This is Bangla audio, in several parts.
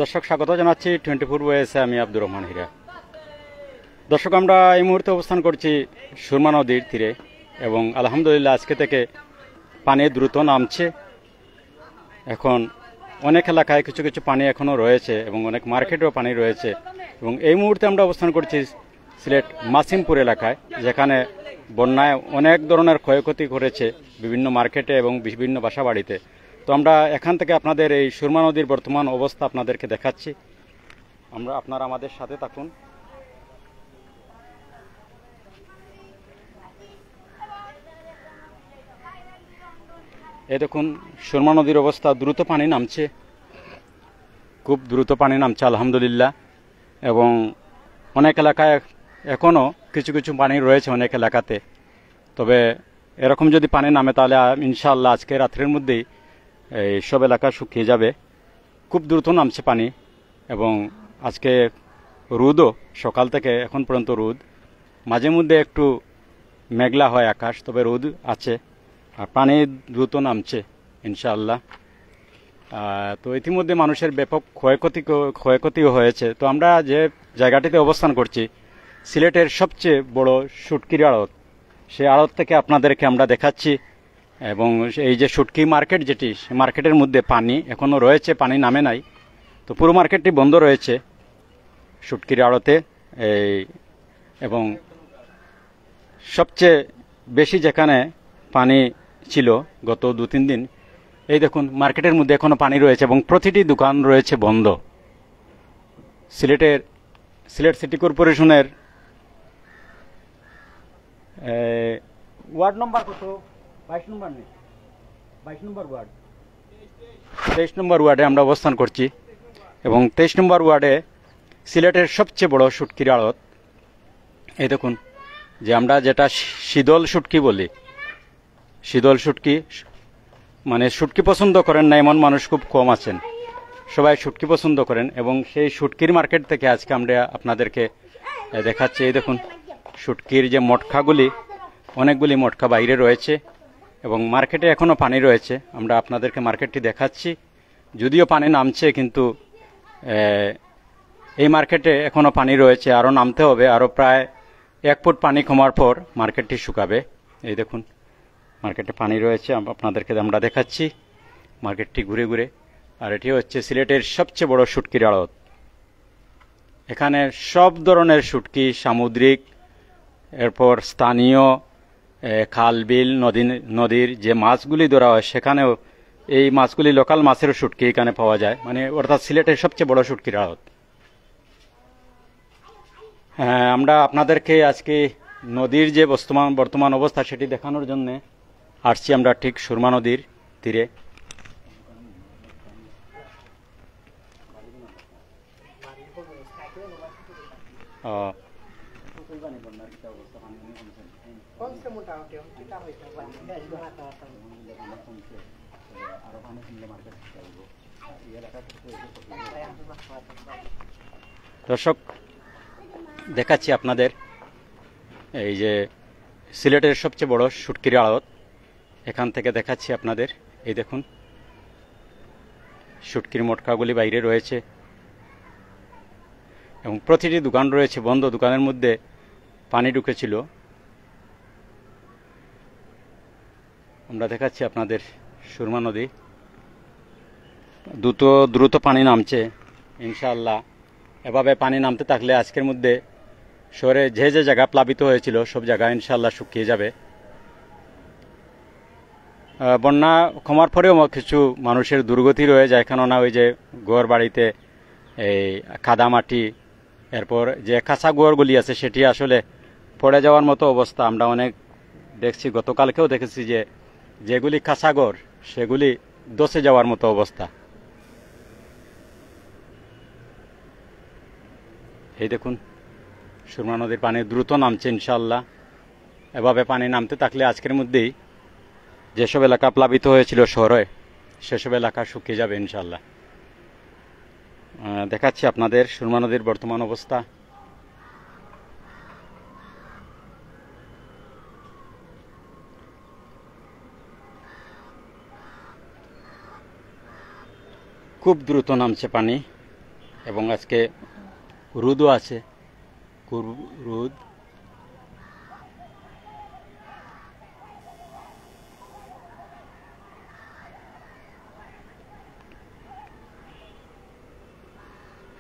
দর্শক স্বাগত জানাচ্ছি 24 ওয়েসে। আমি আব্দুর রহমান হীরা। দর্শক, আমরা এই মুহূর্তে অবস্থান করছি সুরমা নদীর তীরে এবং আলহামদুলিল্লাহ আজকে থেকে পানি দ্রুত নামছে। এখন অনেক এলাকায় কিছু কিছু পানি এখনও রয়েছে এবং অনেক মার্কেটেও পানি রয়েছে। এবং এই মুহূর্তে আমরা অবস্থান করছি সিলেট মাসিমপুর এলাকায়, যেখানে বন্যায় অনেক ধরনের ক্ষয়ক্ষতি করেছে বিভিন্ন মার্কেটে এবং বিভিন্ন বাসা বাড়িতে। তো আমরা এখান থেকে আপনাদের এই সুরমা নদীর বর্তমান অবস্থা আপনাদেরকে দেখাচ্ছি। আপনারা আমাদের সাথে থাকুন। এই দেখুন সুরমা নদীর অবস্থা, দ্রুত পানি নামছে, খুব দ্রুত পানি নামছে আলহামদুলিল্লাহ। এবং অনেক এলাকায় এখনও কিছু কিছু পানি রয়েছে অনেক এলাকাতে। তবে এরকম যদি পানি নামে তাহলে ইনশাআল্লাহ আজকে রাত্রের মধ্যেই এই সব এলাকা শুকিয়ে যাবে। খুব দ্রুত নামছে পানি এবং আজকে রোদও সকাল থেকে এখন পর্যন্ত রোদ, মাঝে মধ্যে একটু মেঘলা হয় আকাশ, তবে রোদ আছে আর পানি দ্রুত নামছে ইনশাআল্লাহ। তো ইতিমধ্যে মানুষের ব্যাপক ক্ষয়ক্ষতিও হয়েছে। তো আমরা যে জায়গাটিতে অবস্থান করছি সিলেটের সবচেয়ে বড় শুটকির আড়ত, সেই আড়ত থেকে আপনাদেরকে আমরা দেখাচ্ছি। এবং এই যে শুটকি মার্কেট যেটি, মার্কেটের মধ্যে পানি এখনও রয়েছে, পানি নামে নাই। তো পুরো মার্কেটটি বন্ধ রয়েছে শুটকির আড়তে। এবং সবচেয়ে বেশি যেখানে পানি ছিল গত 2-3 দিন, এই দেখুন মার্কেটের মধ্যে এখনো পানি রয়েছে এবং প্রতিটি দোকান রয়েছে বন্ধ। সিলেট সিটি কর্পোরেশনের ওয়ার্ড নম্বর কত? 22 নম্বর নেই, 22 নম্বর ওয়ার্ড, 23 নম্বর ওয়ার্ডে আমরা অবস্থান করছি। এবং 23 নম্বর ওয়ার্ডে সিলেটের সবচেয়ে বড় শুটকির আড়ত। এই দেখুন, যে আমরা যেটা শীতল শুটকি বলি, শীতল শুটকি, মানে শুটকি পছন্দ করেন না এমন মানুষ খুব কম আছেন, সবাই শুটকি পছন্দ করেন। এবং সেই শুটকির মার্কেট থেকে আজকে আমরা আপনাদেরকে দেখাচ্ছি। এই দেখুন শুটকির যে মটকাগুলি, অনেকগুলি মটকা বাইরে রয়েছে এবং মার্কেটে এখনও পানি রয়েছে। আমরা আপনাদেরকে মার্কেটটি দেখাচ্ছি, যদিও পানি নামছে কিন্তু এই মার্কেটে এখনও পানি রয়েছে, আরও নামতে হবে। আরও প্রায় 1 ফুট পানি কমার পর মার্কেটটি শুকাবে। এই দেখুন মার্কেটে পানি রয়েছে, আপনাদেরকে আমরা দেখাচ্ছি মার্কেটটি ঘুরে ঘুরে। আর এটি হচ্ছে সিলেটের সবচেয়ে বড় শুটকির আড়ত। এখানে সব ধরনের শুটকি, সামুদ্রিক, এরপর স্থানীয় খাল বিল নদীর যে মাছগুলি ধরা হয়, সেখানেও এই মাছগুলি লোকাল মাছেরও শুটকি এখানে পাওয়া যায়। মানে অর্থাৎ সিলেটের সবচেয়ে বড় শুটকির আড়ত। হ্যাঁ, আমরা আপনাদেরকে আজকে নদীর যে বর্তমান অবস্থা সেটি দেখানোর জন্য আসছি আমরা ঠিক সুরমা নদীর তীরে। দর্শক দেখাচ্ছি আপনাদের এই যে সিলেটের সবচেয়ে বড় শুটকির আড়ত, এখান থেকে দেখাচ্ছি আপনাদের। এই দেখুন শুটকির মটকাগুলি বাইরে রয়েছে এবং প্রতিটি দোকান রয়েছে বন্ধ, দোকানের মধ্যে পানি ঢুকেছিল। আমরা দেখাচ্ছি আপনাদের সুরমা নদী, দ্রুত পানি নামছে ইনশাআল্লাহ। এভাবে পানি নামতে থাকলে আজকের মধ্যে শহরে যে যে জায়গা প্লাবিত হয়েছিল সব জায়গা ইনশাআল্লাহ শুকিয়ে যাবে। বন্যা কমার পরেও কিছু মানুষের দুর্গতি রয়ে যায়, কেননা ওই যে ঘর বাড়িতে এই কাদা মাটি, এরপর যে কাঁচা ঘরগুলি আছে সেটি আসলে পড়ে যাওয়ার মতো অবস্থা আমরা অনেক দেখছি। গতকালকেও দেখেছি যে যেগুলি কাঁচা ঘর সেগুলি ধসে যাওয়ার মতো অবস্থা। এই দেখুন সুরমা নদীর পানি দ্রুত নামছে ইনশাআল্লাহ। এভাবে পানি নামতে থাকলে আজকের মধ্যেই যেসব এলাকা প্লাবিত হয়েছিল শহরে, সেসব এলাকা শুকিয়ে যাবে ইনশাআল্লাহ। দেখাচ্ছি আপনাদের সুরমা নদীর বর্তমান অবস্থা। খুব দ্রুত নামছে পানি। এবং আজকে রোদও আছে, খুব রোদ।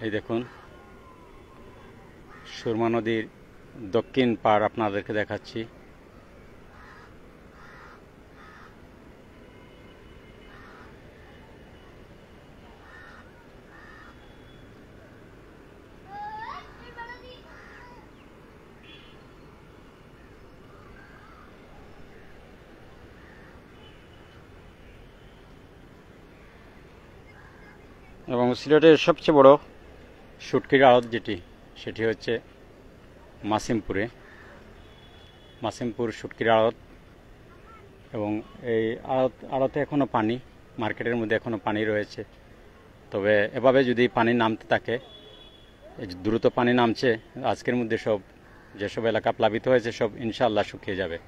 এই দেখুন সুরমা নদীর দক্ষিণ পাড় আপনাদেরকে দেখাচ্ছি। এবং সিলেটের সবচেয়ে বড় শুটকির আড়ত সেটি হচ্ছে মাসিমপুর শুটকির আড়ত। এবং এই আড়তে এখনও পানি, মার্কেটের মধ্যে এখনও পানি রয়েছে। তবে এভাবে যদি পানি নামতে থাকে, দ্রুত পানি নামছে, আজকের মধ্যে যেসব এলাকা প্লাবিত হয়েছে সব ইনশাআল্লাহ শুকিয়ে যাবে।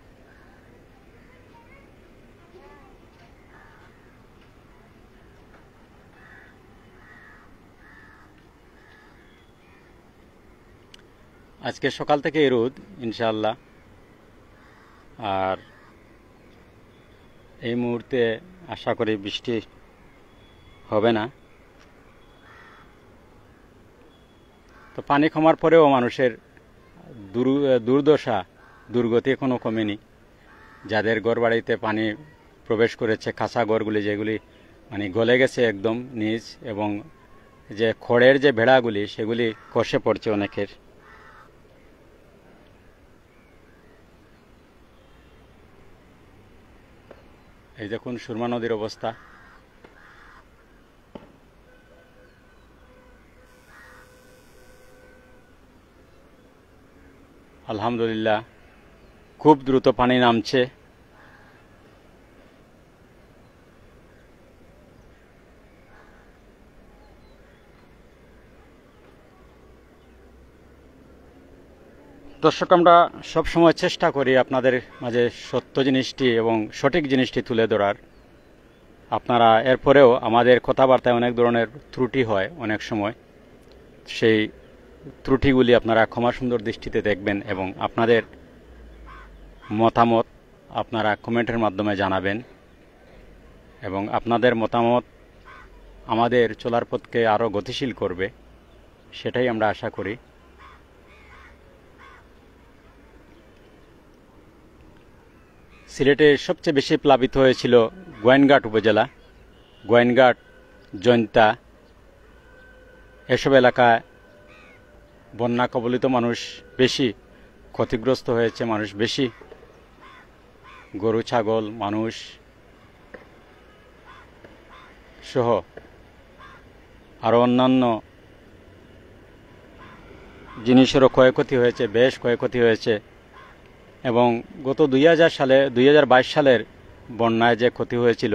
আজকে সকাল থেকে রোদ ইনশাআল্লাহ, আর এই মুহূর্তে আশা করি বৃষ্টি হবে না। তো পানি কমার পরেও মানুষের দুর্গতি এখনও কমেনি। যাদের ঘরবাড়িতে পানি প্রবেশ করেছে, কাঁচা ঘরগুলি যেগুলি মানে গলে গেছে একদম নিচ, এবং যে খড়ের যে ভেড়াগুলি সেগুলি কষে পড়ছে অনেকের। এই দেখুন সুরমা নদীর অবস্থা। আলহামদুলিল্লাহ খুব দ্রুত পানি নামছে। দর্শক, আমরা সবসময় চেষ্টা করি আপনাদের মাঝে সত্য জিনিসটি এবং সঠিক জিনিসটি তুলে ধরার। আপনারা এরপরেও আমাদের কথাবার্তায় অনেক ধরনের ত্রুটি হয় অনেক সময়, সেই ত্রুটিগুলি আপনারা ক্ষমা সুন্দর দৃষ্টিতে দেখবেন এবং আপনাদের মতামত আপনারা কমেন্টের মাধ্যমে জানাবেন। এবং আপনাদের মতামত আমাদের চলার পথকে আরও গতিশীল করবে, সেটাই আমরা আশা করি। সিলেটে সবচেয়ে বেশি প্লাবিত হয়েছিল গোয়াইনঘাট উপজেলা, গোয়াইনঘাট, জৈন্তা, এসব এলাকায় বন্যা কবলিত মানুষ বেশি ক্ষতিগ্রস্ত হয়েছে, মানুষ বেশি, গরু ছাগল মানুষ সহ আরও অন্যান্য জিনিসেরও ক্ষয়ক্ষতি হয়েছে, বেশ ক্ষয়ক্ষতি হয়েছে। এবং গত 2022 সালের বন্যায় যে ক্ষতি হয়েছিল,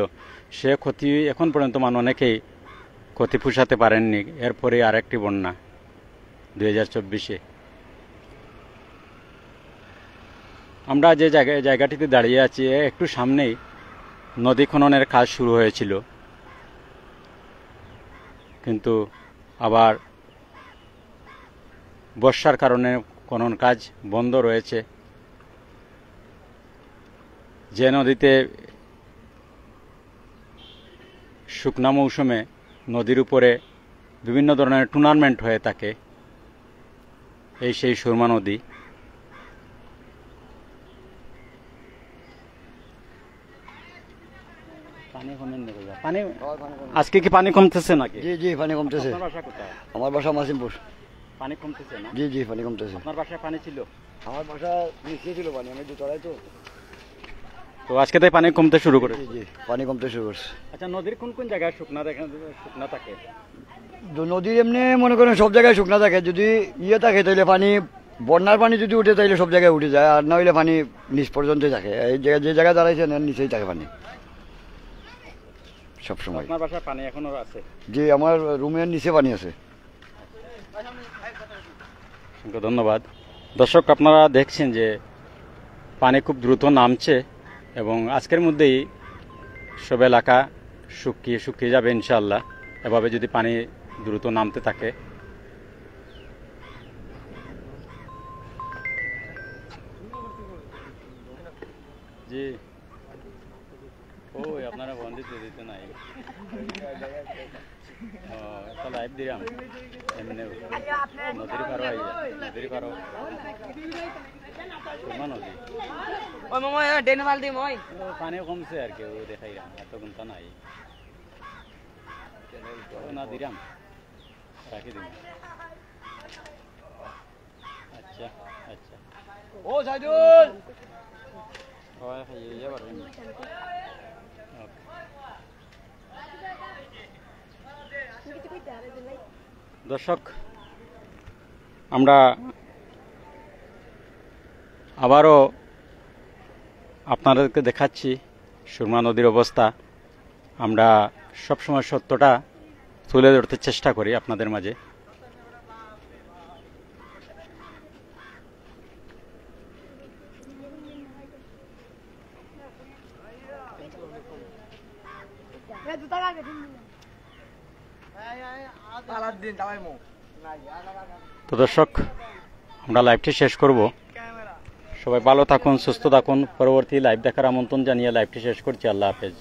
সে ক্ষতি এখন পর্যন্ত অনেকেই ক্ষতি পুষাতে পারেননি। এরপরে আরেকটি বন্যা 2024-এ। আমরা যে জায়গাটিতে দাঁড়িয়ে আছি, একটু সামনেই নদী খননের কাজ শুরু হয়েছিল, কিন্তু আবার বর্ষার কারণে খনন কাজ বন্ধ রয়েছে। যে নদীতে শুকনা মৌসুমে নদীর উপরে বিভিন্ন ধরনের টুর্নামেন্ট হয়ে থাকে, সেই সুরমা নদী। পানি আজকে কি পানি কমতেছে নাকি? জি জি পানি কমতেছে। আমার বাসা মাসিমপুর। পানি কমতেছে না? জি জি পানি কমতেছে। আপনার বাসায় পানি ছিল? আমার বাসা নিচে ছিল পানি, আমি দোতলায় তো আজকে তাই পানি কমতে শুরু করে? জি পানি কমতে শুরু করছে। আচ্ছা, নদীর কোন কোন জায়গায় শুকনা থাকে? নদীর এমনি মনে করেন সব জায়গায় শুকনা থাকে। যদি থাকে তাহলে পানি, বন্যার পানি যদি উঠে তাহলে সব জায়গায় উঠে যায়, আর না হইলে পানি নিচ পর্যন্তই থাকে। এই যে জায়গায় দাঁড়াইছেন এর নিচেই থাকে পানি সবসময়। আপনার বাসায় পানি এখনো আছে? জি, আমার রুমের নিচে পানি আছে। ধন্যবাদ। দর্শক, আপনারা দেখছেন যে পানি খুব দ্রুত নামছে এবং আজকের মধ্যেই সব এলাকা শুকিয়ে যাবে ইনশাআল্লাহ, এভাবে যদি পানি দ্রুত নামতে থাকে। জি ওই আপনারা বন্ধ দিতে নাই তো লাইভ দিলাম এমনি নদীর পারো আই নদীর পারো সুরমা নদী ওই মামা ডেনে মাল দি মই পানি কমছে আর কি ও দেখাই এত গুনতা নাই না দিলাম রাখি দিন আচ্ছা আচ্ছা ও সাইদুল হয় খাইয়ে পারবেন দর্শক আমরা আবারও আপনাদেরকে দেখাচ্ছি সুরমা নদীর অবস্থা। আমরা সবসময় সত্যটা তুলে ধরতে চেষ্টা করি আপনাদের মাঝে। তো দর্শক আমরা লাইভটি শেষ করব। সবাই ভালো থাকুন, সুস্থ থাকুন। পরবর্তী লাইভ দেখার আমন্ত্রণ জানিয়ে লাইভটি শেষ করছি। আল্লাহ হাফেজ।